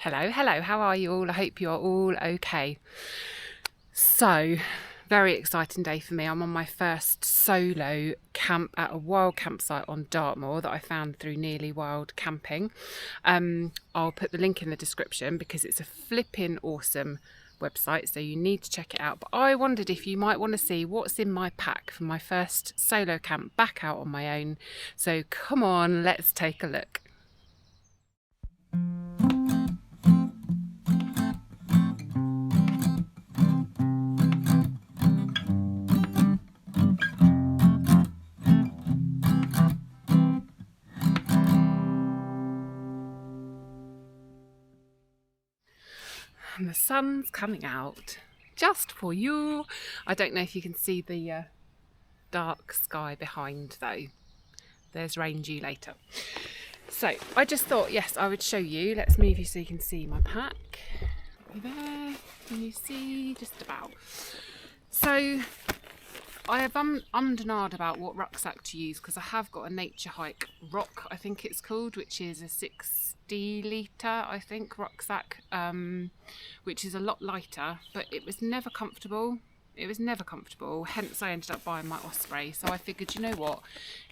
Hello, how are you all? I hope you're all okay. So, very exciting day for me. I'm on my first solo camp at a wild campsite on Dartmoor that I found through Nearly Wild Camping. I'll put the link in the description because it's a flipping awesome website, so you need to check it out. But I wondered if you might want to see what's in my pack for my first solo camp back out on my own. So come on, let's take a look. And the sun's coming out just for you. I don't know if you can see the dark sky behind though. There's rain due later. So I just thought, yes, I would show you. Let's move you so you can see my pack. There, can you see? Just about. So I have ummed and ahed about what rucksack to use because I have got a nature hike rock, I think it's called, which is a 60 litre, I think, rucksack, which is a lot lighter, but it was never comfortable. Hence I ended up buying my Osprey. So I figured, you know what,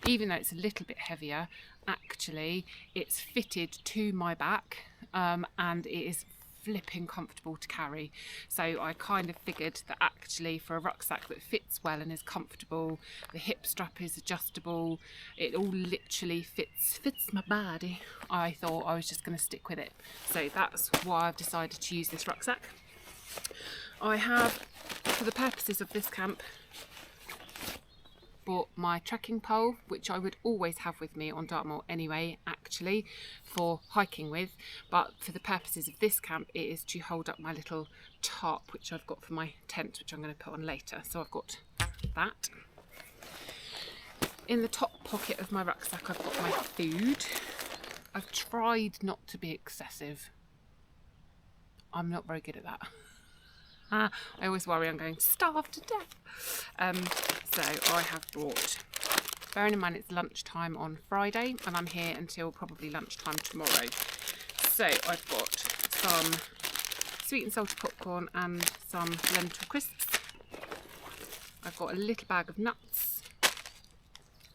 even though it's a little bit heavier, actually it's fitted to my back, and it is flipping comfortable to carry. So I kind of figured that actually for a rucksack that fits well and is comfortable, the hip strap is adjustable, it all literally fits my body, I thought I was just going to stick with it. So that's why I've decided to use this rucksack. I have, for the purposes of this camp, bought my trekking pole, which I would always have with me on Dartmoor anyway, actually, for hiking with, but for the purposes of this camp it is to hold up my little tarp which I've got for my tent, which I'm going to put on later. So I've got that. In the top pocket of my rucksack I've got my food. I've tried not to be excessive. I'm not very good at that. I always worry I'm going to starve to death. So I have brought, bearing in mind it's lunchtime on Friday and I'm here until probably lunchtime tomorrow. So I've got some sweet and salty popcorn and some lentil crisps. I've got a little bag of nuts,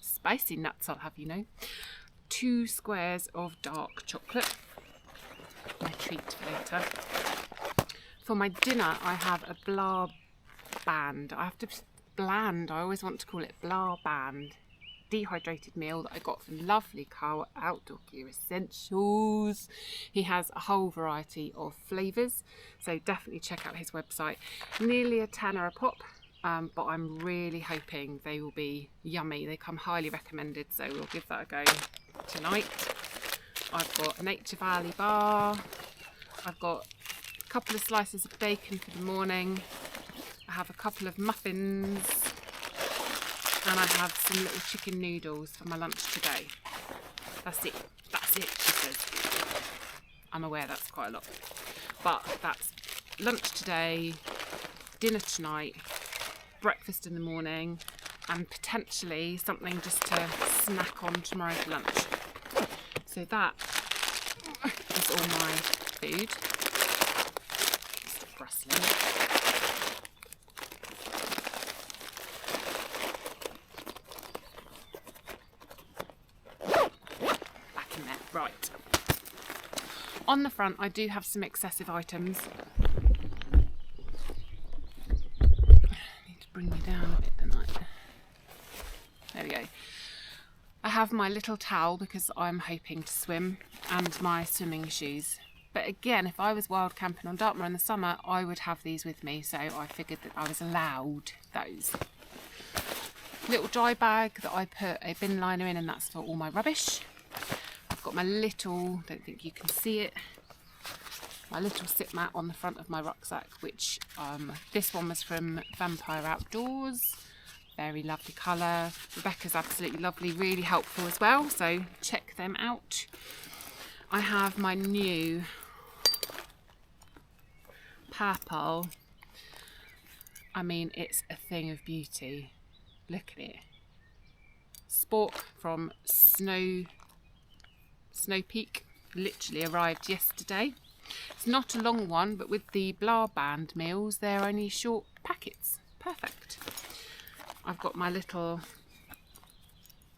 spicy nuts I'll have you know, 2 squares of dark chocolate, my treat for later. For my dinner, I have a blah band. I always want to call it blah band. Dehydrated meal that I got from lovely Carl Outdoor Gear Essentials. He has a whole variety of flavours, so definitely check out his website. Nearly a tenner a pop, but I'm really hoping they will be yummy. They come highly recommended, so we'll give that a go tonight. I've got a Nature Valley bar. I've got a couple of slices of bacon for the morning. I have a couple of muffins and I have some little chicken noodles for my lunch today. That's it, she says. I'm aware that's quite a lot, but that's lunch today, dinner tonight, breakfast in the morning, and potentially something just to snack on tomorrow for lunch. So that is all my food. Rustling. Back in there. Right. On the front I do have some excessive items. I need to bring you down a bit tonight. There we go. I have my little towel because I'm hoping to swim, and my swimming shoes. But again, if I was wild camping on Dartmoor in the summer, I would have these with me, so I figured that I was allowed those. Little dry bag that I put a bin liner in, and that's for all my rubbish. I've got my little, don't think you can see it, my little sit mat on the front of my rucksack, which this one was from Vampire Outdoors. Very lovely colour. Rebecca's absolutely lovely, really helpful as well, so check them out. I have my new purple, I mean it's a thing of beauty, look at it, Spork from Snow Peak, literally arrived yesterday. It's not a long one, but with the Blah Band meals, they're only short packets. Perfect. I've got my little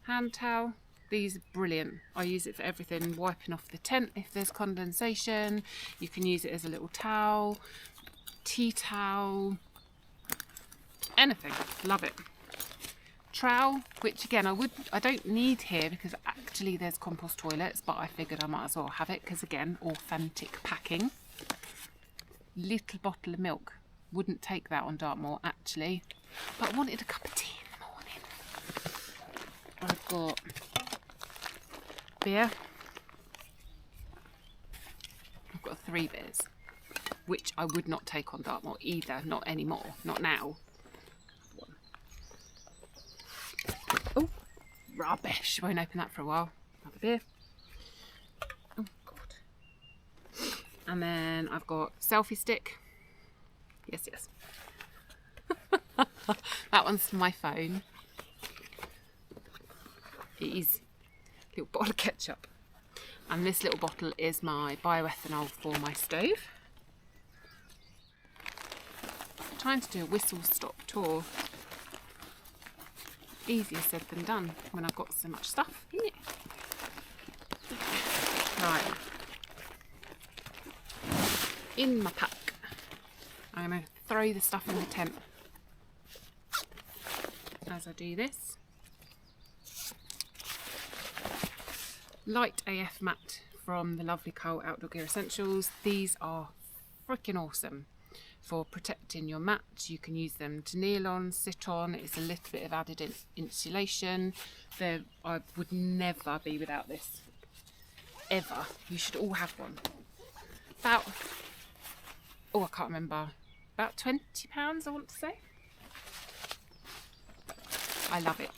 hand towel. These are brilliant. I use it for everything, wiping off the tent if there's condensation. You can use it as a little towel, tea towel, anything. Love it. Trowel, which again I don't need here because actually there's compost toilets, but I figured I might as well have it because again, authentic packing. Little bottle of milk. Wouldn't take that on Dartmoor actually, but I wanted a cup of tea in the morning. I've got beer. I've got 3 beers, which I would not take on Dartmoor either, not anymore, not now. Oh, rubbish. Won't open that for a while. Another beer. Oh, God. And then I've got selfie stick. Yes, yes. That one's for my phone. It is a little bottle of ketchup. And this little bottle is my bioethanol for my stove. I'm trying to do a whistle stop tour. Easier said than done when I've got so much stuff in it. Right. In my pack. I'm going to throw the stuff in the tent as I do this. Light AF mat from the lovely Cole Outdoor Gear Essentials. These are freaking awesome for protecting your mat. You can use them to kneel on, sit on. It's a little bit of added insulation. I would never be without this, ever. You should all have one. I can't remember, about £20 I want to say. I love it.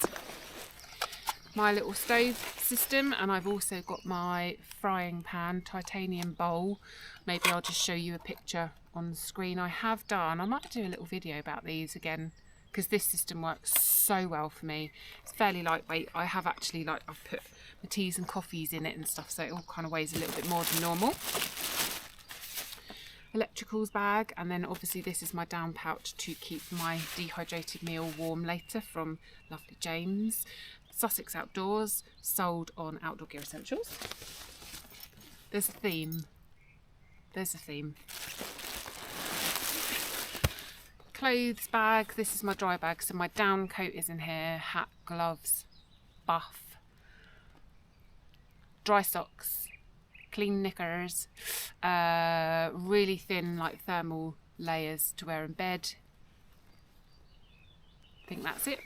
My little stove system, and I've also got my frying pan titanium bowl. Maybe I'll just show you a picture on the screen. I might do a little video about these again because this system works so well for me. It's fairly lightweight. I have actually I've put my teas and coffees in it and stuff, so it all kind of weighs a little bit more than normal. Electricals bag, and then obviously this is my down pouch to keep my dehydrated meal warm later from lovely James. Sussex Outdoors, sold on Outdoor Gear Essentials. There's a theme. Clothes bag. This is my dry bag. So my down coat is in here. Hat, gloves, buff, dry socks, clean knickers, really thin like thermal layers to wear in bed. I think that's it.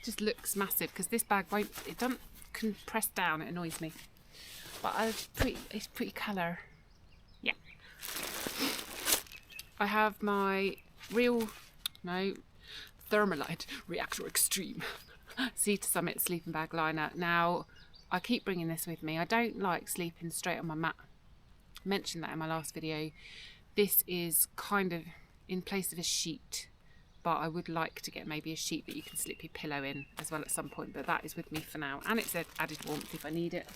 Just looks massive because this bag doesn't compress down. It annoys me, but it's pretty colour. Yeah. I have my Thermalite Reactor Extreme Sea to Summit sleeping bag liner. Now I keep bringing this with me. I don't like sleeping straight on my mat. I mentioned that in my last video. This is kind of in place of a sheet, but I would like to get maybe a sheet that you can slip your pillow in as well at some point, but that is with me for now, and it's added warmth if I need it.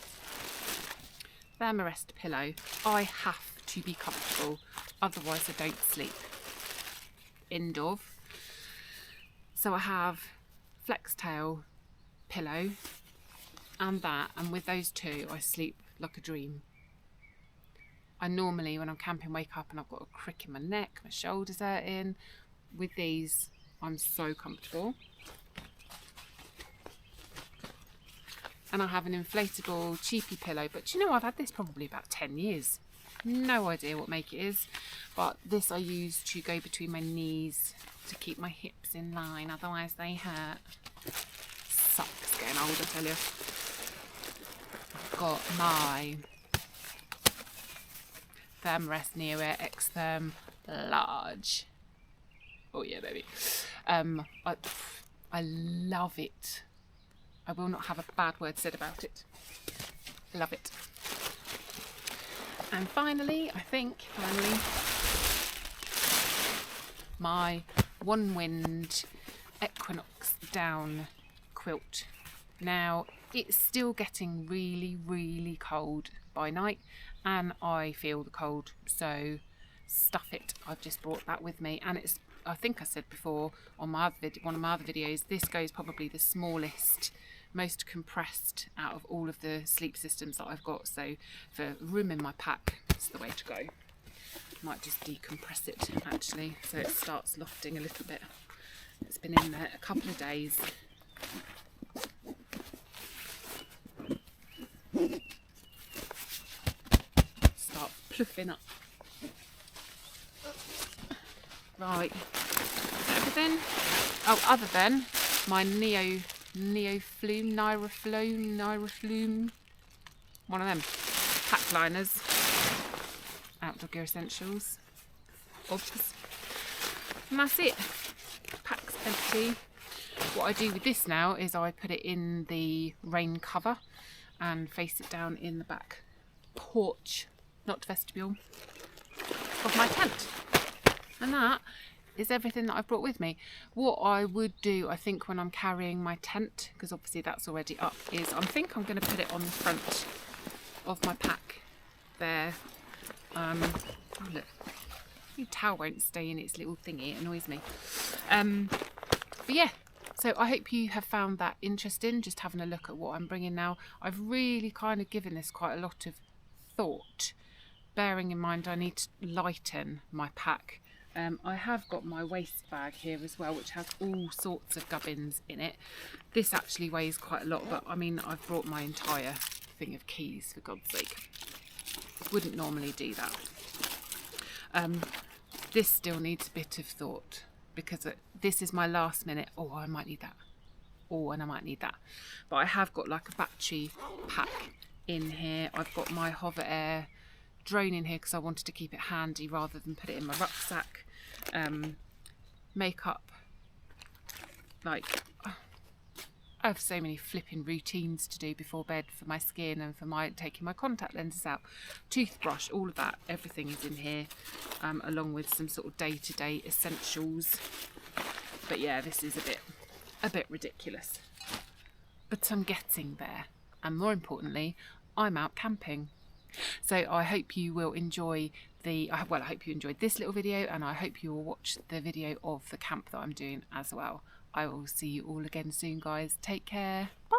Thermarest pillow. I have to be comfortable, otherwise I don't sleep. End of. So I have flex tail pillow and that, and with those two I sleep like a dream. I normally, when I'm camping, wake up and I've got a crick in my neck, my shoulders hurting. With these, I'm so comfortable. And I have an inflatable cheapy pillow, but you know, I've had this probably about 10 years. No idea what make it is, but this I use to go between my knees to keep my hips in line, otherwise they hurt. Sucks getting old, I tell you. I've got my Thermarest Neo-Air X-Therm Large. Oh yeah, baby. I love it. I will not have a bad word said about it. Love it. And finally, my One Wind Equinox down quilt. Now, it's still getting really, really cold by night, and I feel the cold, so stuff it. I've just brought that with me, and it's, I think I said before on my other one of my other videos, this goes probably the smallest, most compressed out of all of the sleep systems that I've got, so for room in my pack, it's the way to go. Might just decompress it actually, so it starts lofting a little bit. It's been in there a couple of days. Start pluffing up. Right, everything. Oh, other than my Niraflume, one of them pack liners, Outdoor Gear Essentials, obs, and that's it. Pack's empty. What I do with this now is I put it in the rain cover and face it down in the back porch, not vestibule, of my tent. And that is everything that I've brought with me. What I would do, I think, when I'm carrying my tent, because obviously that's already up, is I think I'm going to put it on the front of my pack there. Oh look, your towel won't stay in its little thingy, it annoys me. But yeah, so I hope you have found that interesting, just having a look at what I'm bringing now. I've really kind of given this quite a lot of thought, bearing in mind I need to lighten my pack. I have got my waste bag here as well, which has all sorts of gubbins in it. This actually weighs quite a lot, but I mean, I've brought my entire thing of keys, for God's sake. Wouldn't normally do that. This still needs a bit of thought, because this is my last minute, oh, I might need that. Oh, and I might need that. But I have got like a battery pack in here. I've got my Hover Air drone in here because I wanted to keep it handy rather than put it in my rucksack. Makeup, like, I have so many flipping routines to do before bed for my skin and for my taking my contact lenses out. Toothbrush, all of that, everything is in here, along with some sort of day-to-day essentials. But yeah, this is a bit ridiculous, but I'm getting there, and more importantly, I'm out camping. So I hope you will enjoy I hope you enjoyed this little video, and I hope you will watch the video of the camp that I'm doing as well. I will see you all again soon, guys. Take care. Bye.